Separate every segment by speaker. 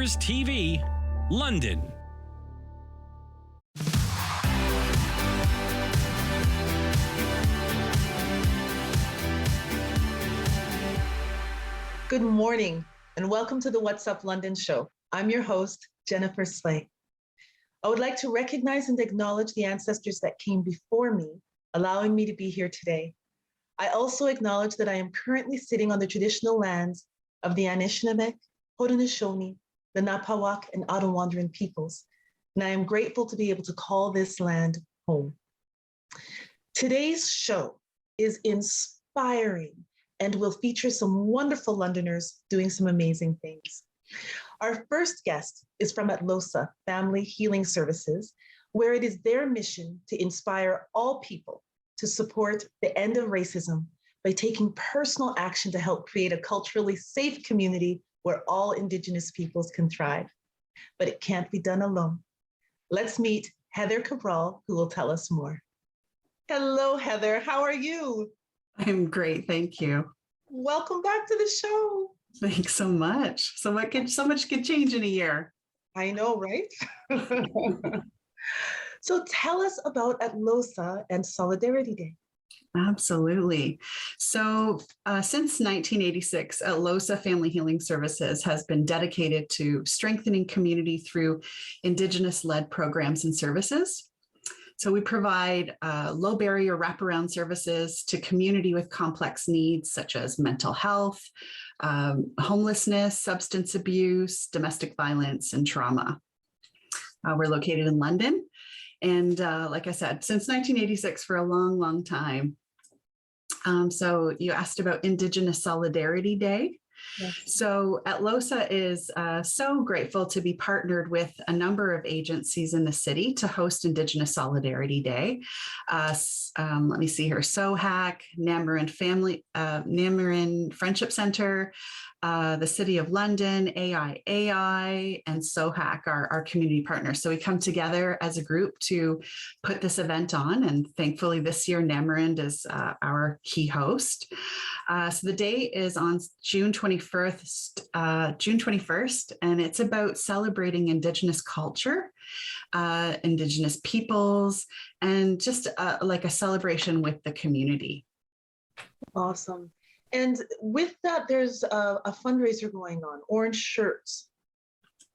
Speaker 1: News TV, London.
Speaker 2: Good morning and welcome to the What's Up London show. I'm your host, Jennifer Slay. I would like to recognize and acknowledge the ancestors that came before me, allowing me to be here today. I also acknowledge that I am currently sitting on the traditional lands of the Anishinaabe, Haudenosaunee, the Napawak, and Ottawandaran peoples, and I am grateful to be able to call this land home. Today's show is inspiring and will feature some wonderful Londoners doing some amazing things. Our first guest is from Atlosa Family Healing Services, where it is their mission to inspire all people to support the end of racism by taking personal action to help create a culturally safe community where all Indigenous peoples can thrive. But it can't be done alone. Let's meet Heather Cabral, who will tell us more. Hello, Heather. How are you?
Speaker 3: I'm great, thank you.
Speaker 2: Welcome back to the show.
Speaker 3: Thanks so much. So much could change in a year.
Speaker 2: I know, right? So tell us about Atlosa and Solidarity Day.
Speaker 3: Absolutely. So since 1986, Atlosa Family Healing Services has been dedicated to strengthening community through Indigenous-led programs and services. So we provide low barrier wraparound services to community with complex needs such as mental health, homelessness, substance abuse, domestic violence, and trauma. We're located in London. And like I said, since 1986 for a long, long time. So you asked about Indigenous Solidarity Day. Yes. So Atlosa is so grateful to be partnered with a number of agencies in the city to host Indigenous Solidarity Day. Let me see here, SOHAC, Namarin Friendship Center, the City of London, AIAI, and SOHAC are our community partners. So we come together as a group to put this event on, and thankfully this year Namarin is our key host. So the day is on June 21st, and it's about celebrating Indigenous culture, Indigenous peoples, and just like a celebration with the community.
Speaker 2: Awesome. And with that, there's a fundraiser going on, Orange Shirts,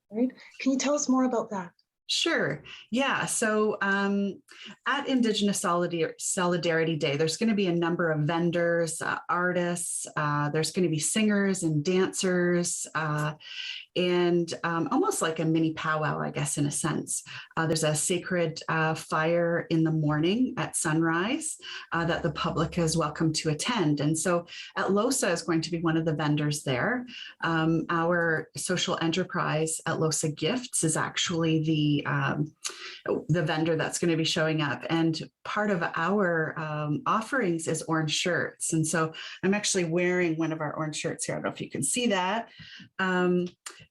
Speaker 2: right? Can you tell us more about that?
Speaker 3: Sure. Yeah. So at Indigenous Solidarity Day, there's going to be a number of vendors, artists, there's going to be singers and dancers, and almost like a mini powwow, I guess, in a sense. There's a sacred fire in the morning at sunrise that the public is welcome to attend. And so Atlosa is going to be one of the vendors there. Our social enterprise, Atlosa Gifts, is actually the vendor that's going to be showing up. And part of our offerings is orange shirts. And so I'm actually wearing one of our orange shirts here. I don't know if you can see that.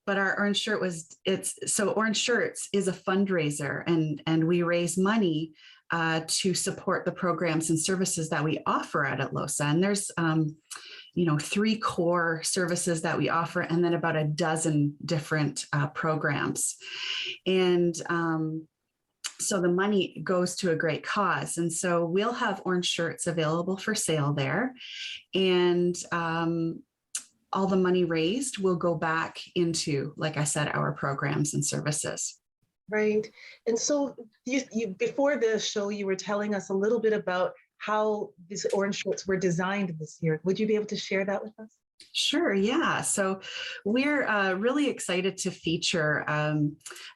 Speaker 3: But our orange shirt Orange Shirts is a fundraiser, and we raise money to support the programs and services that we offer at Atlosa. And there's 3 core services that we offer, and then about a dozen different programs. And so the money goes to a great cause. And so we'll have orange shirts available for sale there. And all the money raised will go back into, like I said, our programs and services.
Speaker 2: Right. And so you before the show, you were telling us a little bit about how these orange shirts were designed this year. Would you be able to share that with us?
Speaker 3: Sure, yeah. So we're really excited to feature a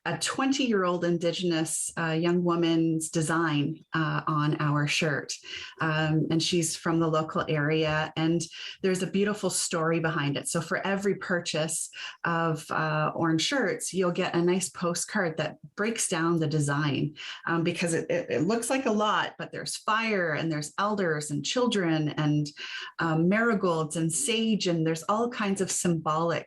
Speaker 3: 20-year-old Indigenous young woman's design on our shirt. And she's from the local area, and there's a beautiful story behind it. So for every purchase of orange shirts, you'll get a nice postcard that breaks down the design because it looks like a lot, but there's fire and there's elders and children and marigolds and sage, and there's all kinds of symbolic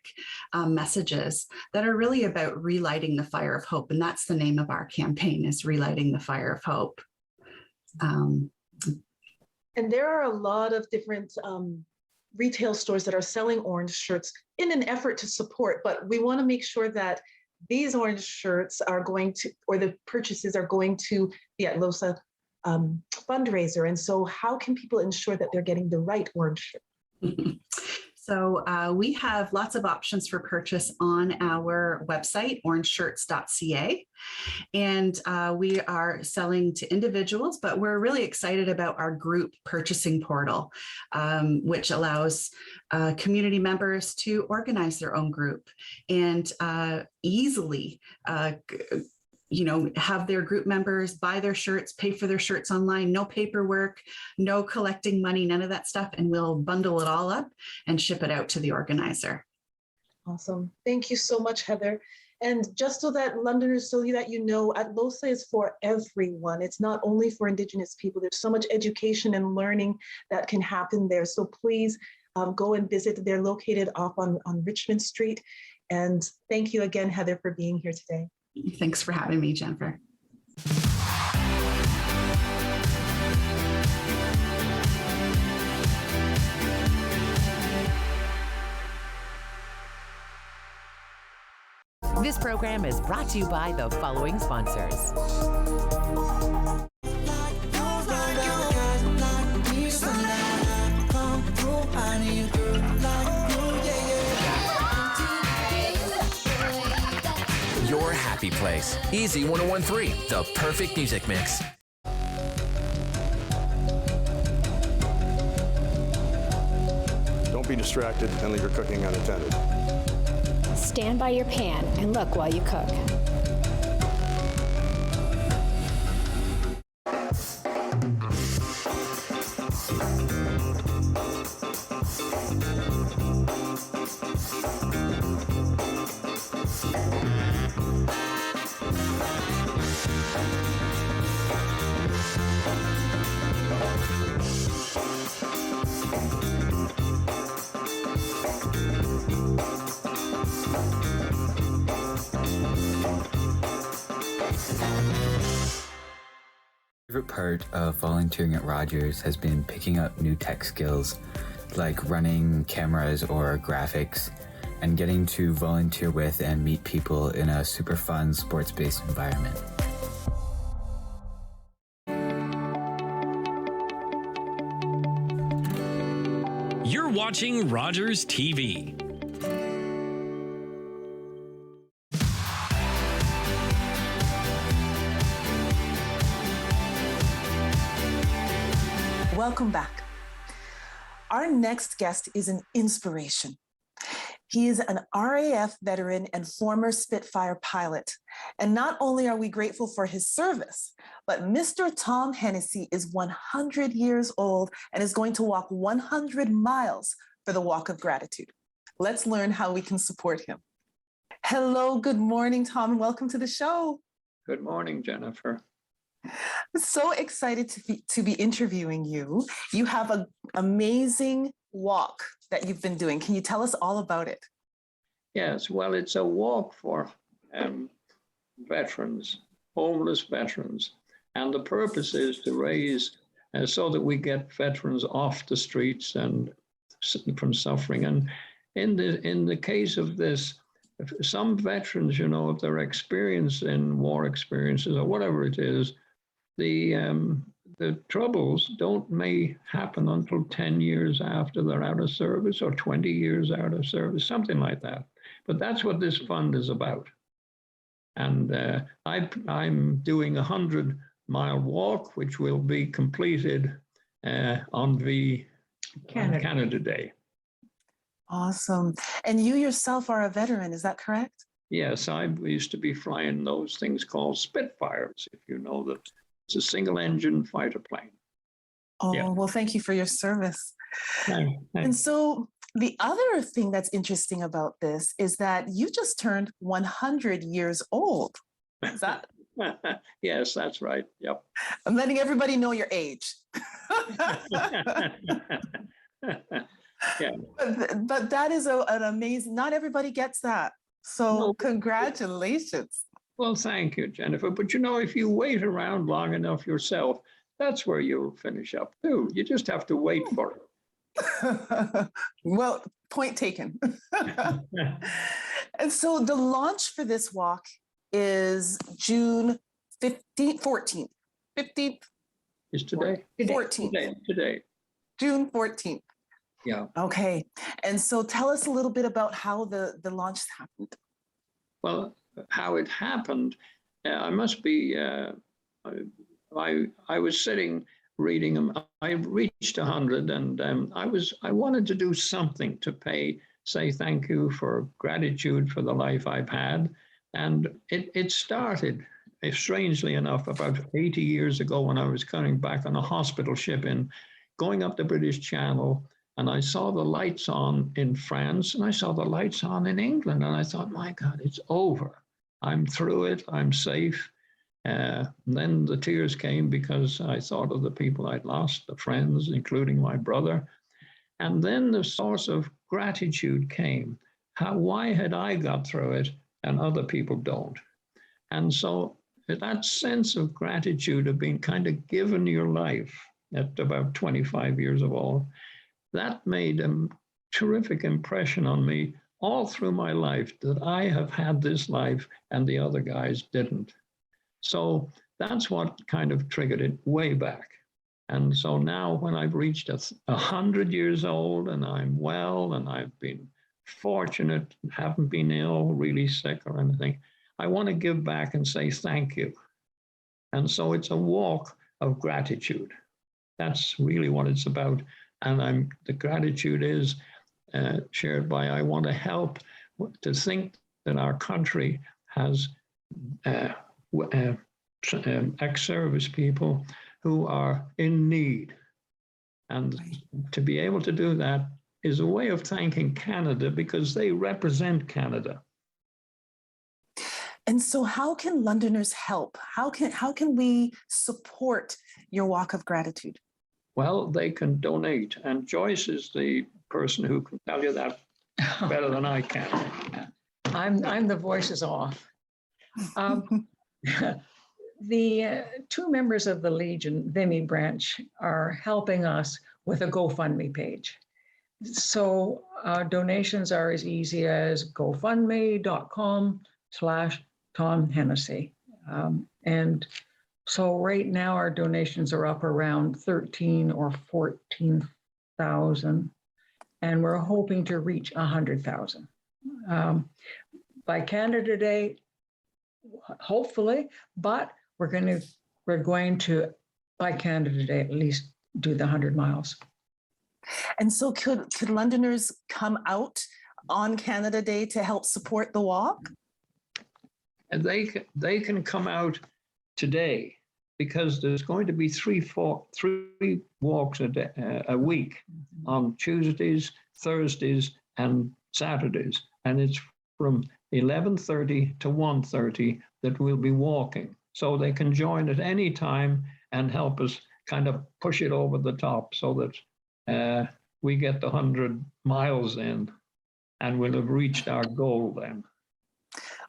Speaker 3: messages that are really about relighting the fire of hope. And that's the name of our campaign, is Relighting the Fire of Hope.
Speaker 2: And there are a lot of different retail stores that are selling orange shirts in an effort to support, but we want to make sure that these orange shirts are going to, or the purchases are going to the Atlosa fundraiser. And so how can people ensure that they're getting the right orange shirt?
Speaker 3: So we have lots of options for purchase on our website, orangeshirts.ca. And we are selling to individuals, but we're really excited about our group purchasing portal, which allows community members to organize their own group and easily have their group members buy their shirts, pay for their shirts online, no paperwork, no collecting money, none of that stuff. And we'll bundle it all up and ship it out to the organizer.
Speaker 2: Awesome. Thank you so much, Heather. And just so that Londoners, so that you know, Atlosa is for everyone. It's not only for Indigenous people. There's so much education and learning that can happen there. So please go and visit. They're located off on Richmond Street. And thank you again, Heather, for being here today.
Speaker 3: Thanks for having me, Jennifer.
Speaker 4: This program is brought to you by the following sponsors.
Speaker 1: Your happy place. Easy 1013, the perfect music mix.
Speaker 5: Don't be distracted and leave your cooking unattended.
Speaker 6: Stand by your pan and look while you cook.
Speaker 7: Favorite part of volunteering at Rogers has been picking up new tech skills like running cameras or graphics and getting to volunteer with and meet people in a super fun sports-based environment.
Speaker 1: You're watching Rogers TV.
Speaker 2: Welcome back. Our next guest is an inspiration. He is an RAF veteran and former Spitfire pilot. And not only are we grateful for his service, but Mr. Tom Hennessy is 100 years old and is going to walk 100 miles for the Walk of Gratitude. Let's learn how we can support him. Hello, good morning, Tom, and welcome to the show.
Speaker 8: Good morning, Jennifer.
Speaker 2: I'm so excited to be interviewing you. You have an amazing walk that you've been doing. Can you tell us all about it?
Speaker 8: Yes, well, it's a walk for veterans, homeless veterans. And the purpose is to raise so that we get veterans off the streets and from suffering. And in the case of this, some veterans, you know, if they're experienced in war experiences or whatever it is, the troubles may happen until 10 years after they're out of service or 20 years out of service, something like that. But that's what this fund is about. And I'm doing a 100-mile walk, which will be completed on Canada Day.
Speaker 2: Awesome. And you yourself are a veteran, is that correct?
Speaker 8: Yes, I used to be flying those things called Spitfires, if you know that. It's a single-engine fighter plane.
Speaker 2: Oh,
Speaker 8: yeah.
Speaker 2: Well, thank you for your service.
Speaker 8: Thanks.
Speaker 2: And so the other thing that's interesting about this is that you just turned 100 years old. Is that?
Speaker 8: Yes, that's right. Yep.
Speaker 2: I'm letting everybody know your age.
Speaker 8: Yeah.
Speaker 2: But that is an amazing, not everybody gets that. So
Speaker 8: No.
Speaker 2: Congratulations.
Speaker 8: Well, thank you, Jennifer. But you know, if you wait around long enough yourself, that's where you'll finish up too. You just have to wait for it.
Speaker 2: Well, point taken. And so the launch for this walk is June 15th, 14th. 15th?
Speaker 8: Is today?
Speaker 2: 14th.
Speaker 8: Today.
Speaker 2: June 14th.
Speaker 8: Yeah.
Speaker 2: Okay. And so tell us a little bit about how the launch happened.
Speaker 8: Well, how it happened, I must be, I was sitting reading them. I reached 100 and I wanted to do something to say thank you for gratitude for the life I've had. And it started, strangely enough, about 80 years ago when I was coming back on a hospital ship going up the British Channel. And I saw the lights on in France and I saw the lights on in England. And I thought, my God, it's over. I'm through it. I'm safe. Then the tears came because I thought of the people I'd lost, the friends, including my brother. And then the source of gratitude came. Why had I got through it and other people don't? And so that sense of gratitude of being kind of given your life at about 25 years of old, that made a terrific impression on me all through my life, that I have had this life and the other guys didn't. So that's what kind of triggered it way back. And so now when I've reached 100 years old and I'm well and I've been fortunate, haven't been ill, really sick or anything, I want to give back and say thank you. And so it's a walk of gratitude. That's really what it's about. And the gratitude is shared by, I want to help to think that our country has ex-service people who are in need. And to be able to do that is a way of thanking Canada because they represent Canada.
Speaker 2: And so how can Londoners help? How can we support your walk of gratitude?
Speaker 8: Well, they can donate. And Joyce is the person who can tell you that better than I can.
Speaker 9: I'm the voices off. The two members of the Legion, Vimy branch, are helping us with a GoFundMe page. So donations are as easy as gofundme.com/Tom Hennessy. And so right now our donations are up around 13 or 14,000, and we're hoping to reach 100,000 by Canada Day, hopefully. But we're going to by Canada Day at least do the 100 miles.
Speaker 2: And so could Londoners come out on Canada Day to help support the walk?
Speaker 8: And they can come out today because there's going to be three walks a week on Tuesdays, Thursdays, and Saturdays. And it's from 11:30 to 1:30 that we'll be walking. So they can join at any time and help us kind of push it over the top so that we get the 100 miles in and we'll have reached our goal then.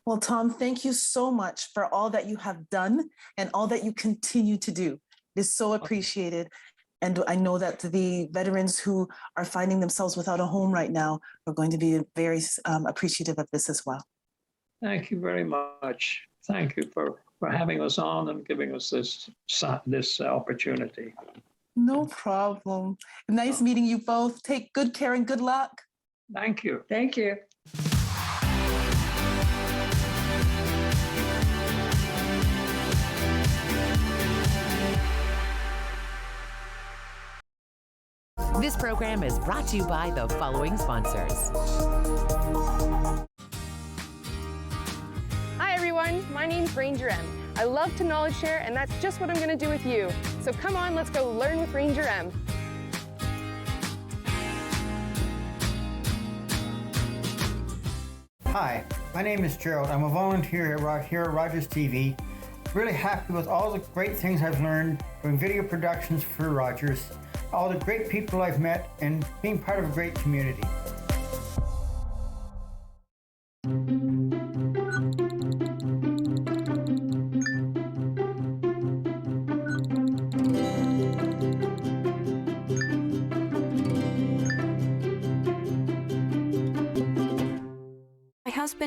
Speaker 2: Well, Tom, thank you so much for all that you have done and all that you continue to do. It is so appreciated. And I know that the veterans who are finding themselves without a home right now are going to be very appreciative of this as well.
Speaker 8: Thank you very much. Thank you for having us on and giving us this opportunity.
Speaker 2: No problem. Nice meeting you both. Take good care and good luck.
Speaker 8: Thank you.
Speaker 9: Thank you.
Speaker 4: This program is brought to you by the following sponsors.
Speaker 10: Hi everyone, my name's Ranger M. I love to knowledge share, and that's just what I'm going to do with you. So come on, let's go learn with Ranger M.
Speaker 11: Hi, my name is Gerald. I'm a volunteer here at Rogers TV. Really happy with all the great things I've learned doing video productions for Rogers, all the great people I've met, and being part of a great community.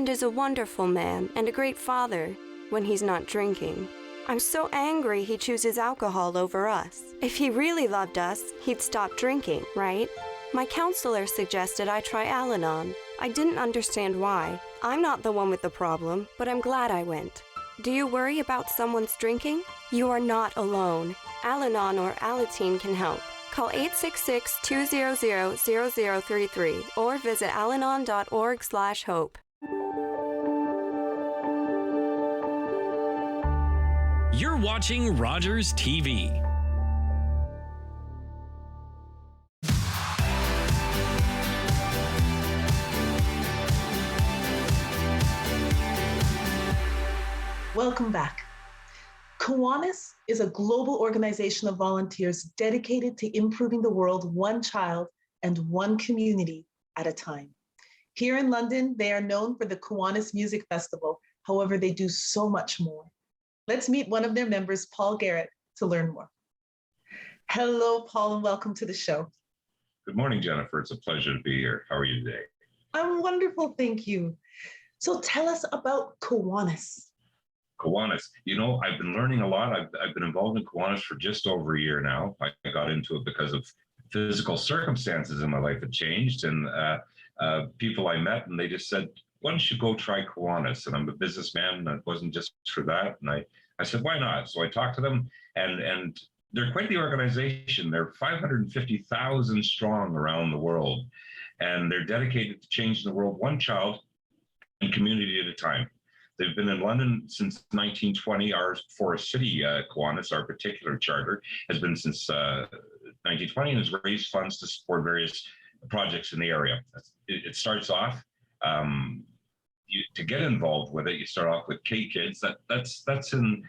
Speaker 12: husband is a wonderful man and a great father when he's not drinking. I'm so angry he chooses alcohol over us. If he really loved us, he'd stop drinking, right? My counselor suggested I try Al-Anon. I didn't understand why. I'm not the one with the problem, but I'm glad I went. Do you worry about someone's drinking? You are not alone. Al-Anon or Alateen can help. Call 866-200-0033 or visit alanon.org/hope.
Speaker 13: You're watching Rogers TV.
Speaker 2: Welcome back. Kiwanis is a global organization of volunteers dedicated to improving the world one child and one community at a time. Here in London, they are known for the Kiwanis Music Festival. However, they do so much more. Let's meet one of their members, Paul Garrett, to learn more. Hello, Paul, and welcome to the show.
Speaker 14: Good morning, Jennifer. It's a pleasure to be here. How are you today?
Speaker 2: I'm wonderful, thank you. So tell us about Kiwanis.
Speaker 14: Kiwanis. You know, I've been learning a lot. I've been involved in Kiwanis for just over a year now. I got into it because of physical circumstances in my life had changed, and people I met, and they just said, why don't you go try Kiwanis? And I'm a businessman, and it wasn't just for that. And I said, why not? So I talked to them, and they're quite the organization. They're 550,000 strong around the world, and they're dedicated to changing the world one child and community at a time. They've been in London since 1920. Our Forest City Kiwanis, our particular charter, has been since 1920 and has raised funds to support various projects in the area. It starts off, to get involved with it, you start off with K kids. That's in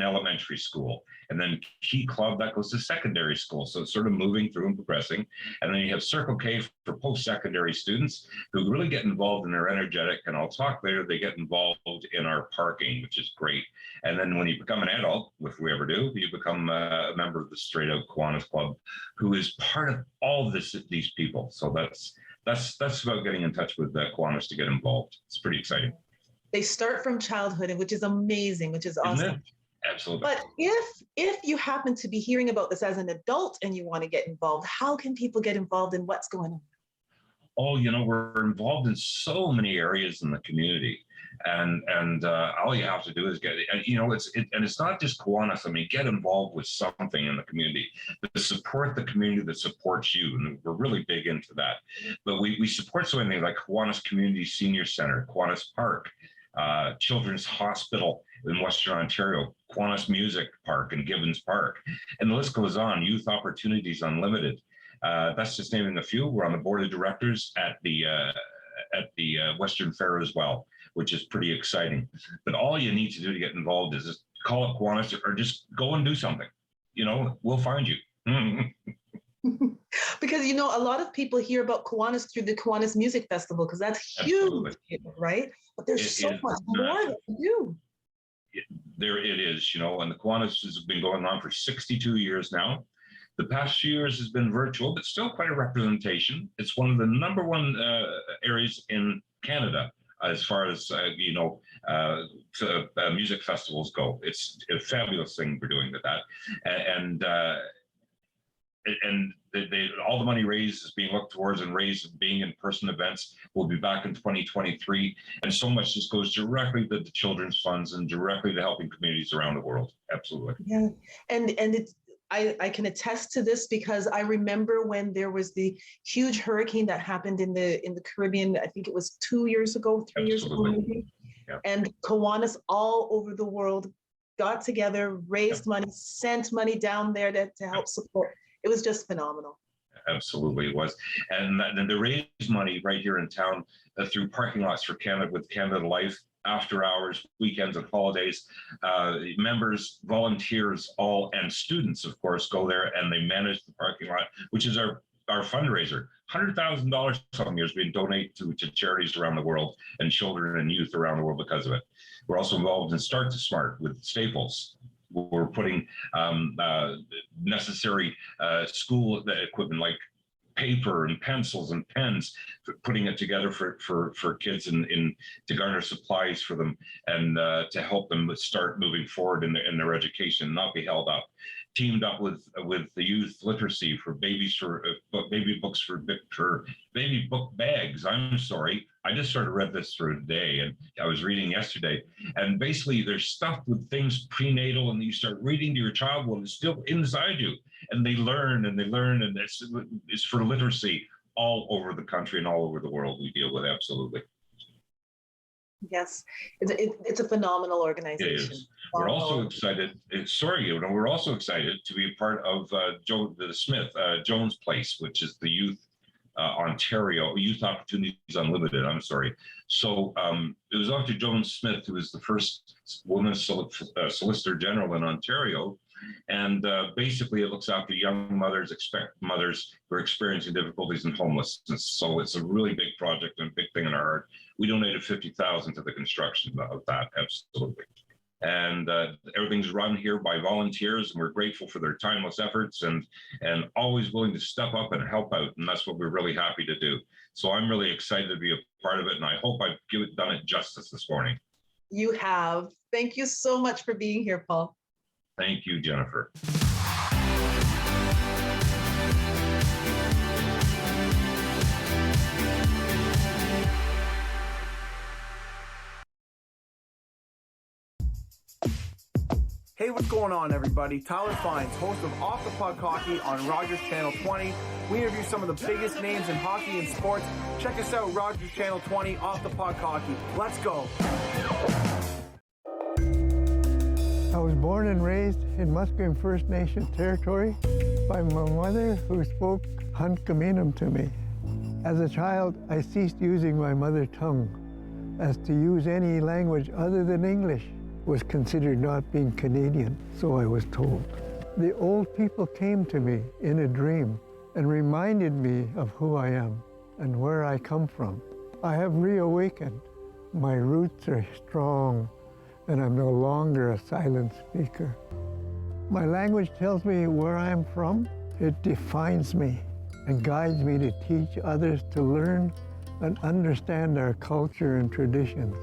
Speaker 14: elementary school, and then Key Club, that goes to secondary school. So it's sort of moving through and progressing. And then you have Circle K for post-secondary students who really get involved and are energetic. And I'll talk later, they get involved in our parking, which is great. And then when you become an adult, if we ever do, you become a member of the Straight Out Kiwanis Club, who is part of all these people. So that's about getting in touch with Kiwanis to get involved. It's pretty exciting.
Speaker 2: They start from childhood, which is amazing, which is awesome.
Speaker 14: Isn't it? Absolutely.
Speaker 2: But if you happen to be hearing about this as an adult and you want to get involved, how can people get involved in what's going on?
Speaker 14: Oh, you know, we're involved in so many areas in the community, and all you have to do is get it. And, you know, it's not just Kiwanis. I mean, get involved with something in the community to support the community that supports you, and we're really big into that. But we support so many things like Kiwanis Community Senior Center, Kiwanis Park, Children's Hospital in Western Ontario, Kiwanis Music Park in Gibbons Park, and the list goes on. Youth Opportunities Unlimited. That's just naming a few. We're on the board of directors at the Western Fair as well, which is pretty exciting. But all you need to do to get involved is just call up Kiwanis or just go and do something. You know, we'll find you.
Speaker 2: Because, you know, a lot of people hear about Kiwanis through the Kiwanis Music Festival, because that's huge, right? But there's so much more to do.
Speaker 14: There it is, you know, and the Kiwanis has been going on for 62 years now. The past few years has been virtual, but still quite a representation. It's one of the number one areas in Canada as far as, music festivals go. It's a fabulous thing we're doing with that. And all the money raised is being looked towards and raised being in-person events. We'll be back in 2023. And so much just goes directly to the children's funds and directly to helping communities around the world. Absolutely.
Speaker 2: Yeah, and it's, I can attest to this because I remember when there was the huge hurricane that happened in the Caribbean. I think it was 2 years ago, 3 years ago, maybe. Yeah. And Kiwanis all over the world got together, raised money, sent money down there to help support. It was just phenomenal.
Speaker 14: Absolutely, it was. And they raised money right here in town through parking lots for Canada with Canada Life, after hours, weekends, and holidays. Members, volunteers, all, and students, of course, go there and they manage the parking lot, which is our fundraiser. $100,000 some years being donated to charities around the world and children and youth around the world because of it. We're also involved in Start to Smart with Staples. We're putting necessary school equipment like paper and pencils and pens, putting it together for kids in to garner supplies for them and to help them start moving forward in their education, not be held up. Teamed up with the youth literacy for babies baby books for baby book bags. I'm sorry, I just sort of read this through today, and I was reading yesterday, and basically there's stuff with things prenatal, and you start reading to your child when it's still inside you, and they learn, and it's for literacy all over the country and all over the world. We deal with absolutely.
Speaker 2: Yes, it's a phenomenal organization.
Speaker 14: It is. We're also excited. We're also excited to be a part of Jones Place, which is the Youth Ontario Youth Opportunities Unlimited. I'm sorry. So it was Dr. Jones Smith who was the first woman Solicitor General in Ontario, and basically it looks after young mothers who are experiencing difficulties in homelessness. So it's a really big project and a big thing in our heart. We donated $50,000 to the construction of that, absolutely. And everything's run here by volunteers, and we're grateful for their timeless efforts and always willing to step up and help out. And that's what we're really happy to do. So I'm really excited to be a part of it, and I hope I've done it justice this morning.
Speaker 2: You have. Thank you so much for being here, Paul.
Speaker 14: Thank you, Jennifer.
Speaker 15: Hey, what's going on, everybody? Tyler Fines, host of Off the Puck Hockey on Rogers Channel 20. We interview some of the biggest names in hockey and sports. Check us out, Rogers Channel 20, Off the Puck Hockey. Let's go.
Speaker 16: I was born and raised in Musqueam First Nation territory by my mother, who spoke Hunkaminam to me. As a child, I ceased using my mother tongue, as to use any language other than English was considered not being Canadian, so I was told. The old people came to me in a dream and reminded me of who I am and where I come from. I have reawakened. My roots are strong, and I'm no longer a silent speaker. My language tells me where I am from. It defines me and guides me to teach others to learn and understand our culture and traditions.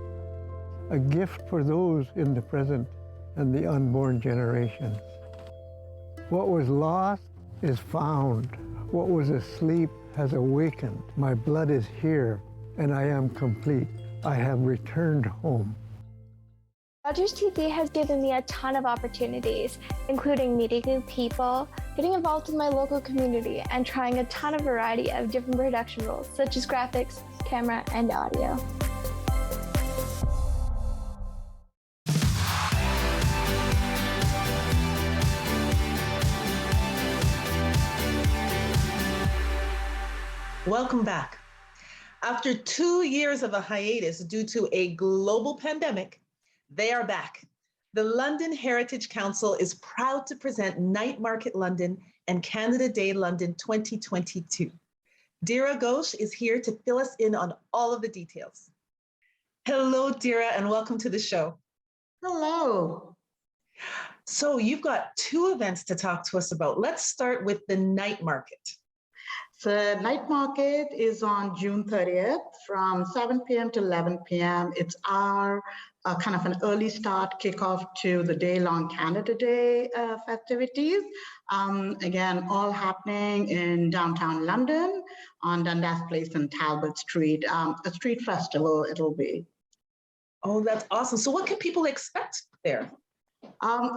Speaker 16: A gift for those in the present and the unborn generations. What was lost is found. What was asleep has awakened. My blood is here, and I am complete. I have returned home.
Speaker 17: Rogers TV has given me a ton of opportunities, including meeting new people, getting involved with my local community, and trying a ton of variety of different production roles, such as graphics, camera, and audio.
Speaker 2: Welcome back. After 2 years of a hiatus due to a global pandemic, they are back. The London Heritage Council is proud to present Night Market London and Canada Day London 2022. Dira Ghosh is here to fill us in on all of the details. Hello, Dira, and welcome to the show.
Speaker 18: Hello.
Speaker 2: So you've got 2 events to talk to us about. Let's start with the Night Market.
Speaker 18: The night market is on June 30th from 7 p.m. to 11 p.m. It's our kind of an early start kickoff to the day-long Canada Day festivities. Again, all happening in downtown London on Dundas Place and Talbot Street. A street festival it'll be.
Speaker 2: Oh, that's awesome. So what can people expect there?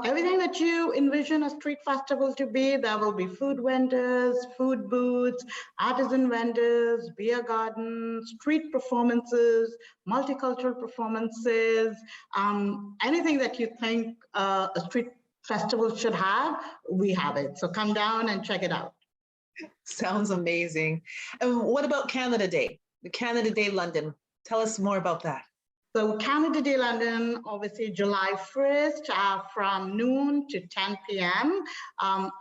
Speaker 18: Everything that you envision a street festival to be. There will be food vendors, food booths, artisan vendors, beer gardens, street performances, multicultural performances, anything that you think a street festival should have, we have it. So come down and check it out.
Speaker 2: Sounds amazing. And what about Canada Day? The Canada Day London. Tell us more about that.
Speaker 18: So Canada Day London, obviously July 1st from noon to 10 p.m.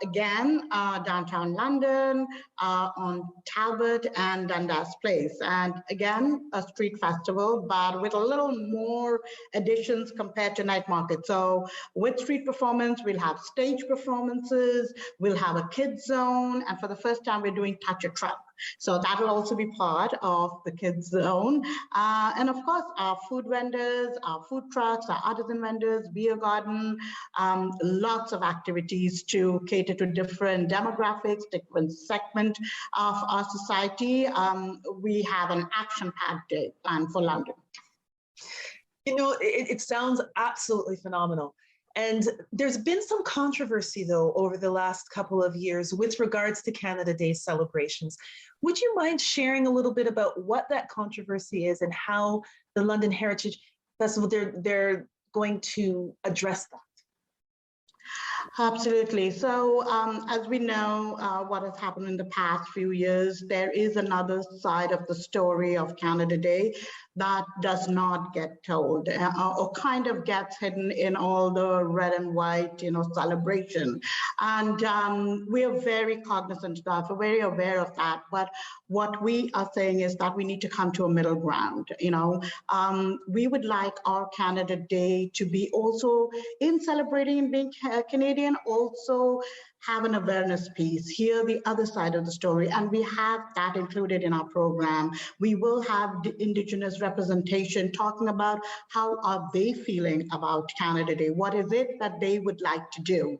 Speaker 18: Again, downtown London on Talbot and Dundas Place. And again, a street festival, but with a little more additions compared to night market. So with street performance, we'll have stage performances, we'll have a kids zone, and for the first time, we're doing touch a truck. So that will also be part of the kids zone. And of course, our food vendors, our food trucks, our artisan vendors, beer garden, lots of activities to cater to different demographics, different segment of our society. We have an action-packed day planned for London.
Speaker 2: You know, it sounds absolutely phenomenal. And there's been some controversy, though, over the last couple of years with regards to Canada Day celebrations. Would you mind sharing a little bit about what that controversy is and how the London Heritage Festival, they're going to address that?
Speaker 18: Absolutely. So as we know, what has happened in the past few years, there is another side of the story of Canada Day that does not get told or kind of gets hidden in all the red and white, celebration. And we are very cognizant of that. We're very aware of that. But what we are saying is that we need to come to a middle ground. We would like our Canada Day to be also in celebrating and being Canadian, also have an awareness piece, hear the other side of the story, and we have that included in our program. We will have the Indigenous representation talking about how are they feeling about Canada Day, what is it that they would like to do.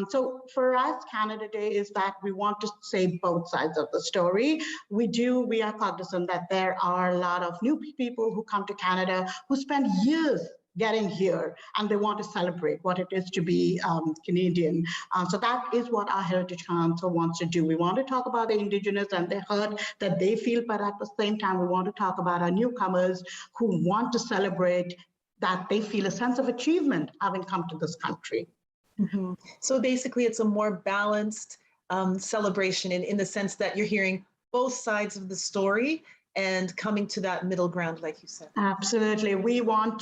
Speaker 18: So for us, Canada Day is that we want to say both sides of the story. We are cognizant that there are a lot of new people who come to Canada who spend years getting here, and they want to celebrate what it is to be Canadian. So that is what our Heritage Council wants to do. We want to talk about the Indigenous and the hurt that they feel, but at the same time, we want to talk about our newcomers who want to celebrate that they feel a sense of achievement having come to this country.
Speaker 2: Mm-hmm. So basically, it's a more balanced celebration in the sense that you're hearing both sides of the story and coming to that middle ground, like you said.
Speaker 18: Absolutely. We want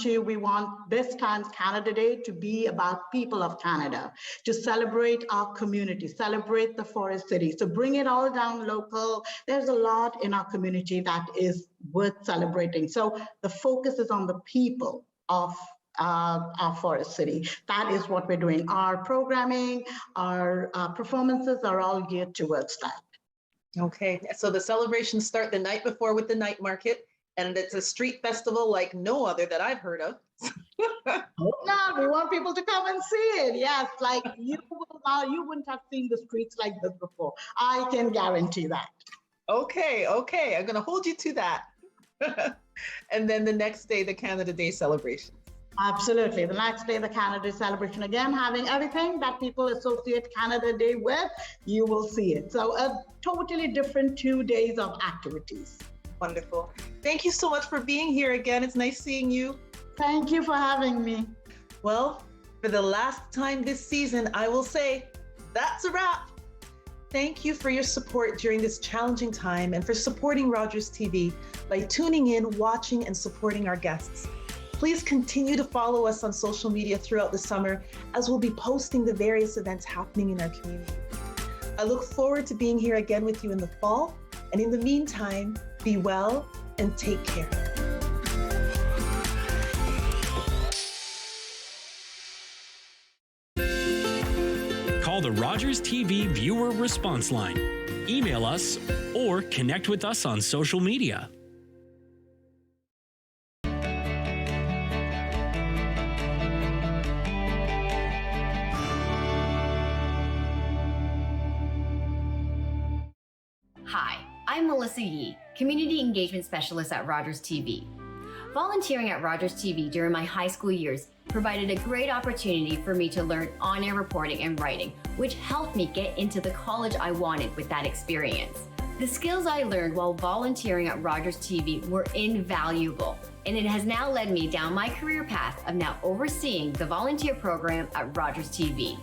Speaker 18: this time's Canada Day to be about people of Canada, to celebrate our community, celebrate the Forest City. So bring it all down local. There's a lot in our community that is worth celebrating. So the focus is on the people of our Forest City. That is what we're doing. Our programming, our performances are all geared towards that.
Speaker 2: Okay, so the celebrations start the night before with the night market, and it's a street festival like no other that I've heard of.
Speaker 18: No, we want people to come and see it. Yes, like you wouldn't have seen the streets like this before. I can guarantee that.
Speaker 2: Okay, I'm gonna hold you to that. And then the next day, the Canada Day celebration.
Speaker 18: Absolutely. The next day, the Canada Day celebration, again, having everything that people associate Canada Day with, you will see it. So a totally different 2 days of activities.
Speaker 2: Wonderful. Thank you so much for being here again. It's nice seeing you.
Speaker 18: Thank you for having me.
Speaker 2: Well, for the last time this season, I will say that's a wrap. Thank you for your support during this challenging time and for supporting Rogers TV by tuning in, watching, and supporting our guests. Please continue to follow us on social media throughout the summer as we'll be posting the various events happening in our community. I look forward to being here again with you in the fall. And in the meantime, be well and take care.
Speaker 13: Call the Rogers TV viewer response line, email us, or connect with us on social media.
Speaker 19: Hi, I'm Melissa Yee, Community Engagement Specialist at Rogers TV. Volunteering at Rogers TV during my high school years provided a great opportunity for me to learn on-air reporting and writing, which helped me get into the college I wanted with that experience. The skills I learned while volunteering at Rogers TV were invaluable, and it has now led me down my career path of now overseeing the volunteer program at Rogers TV.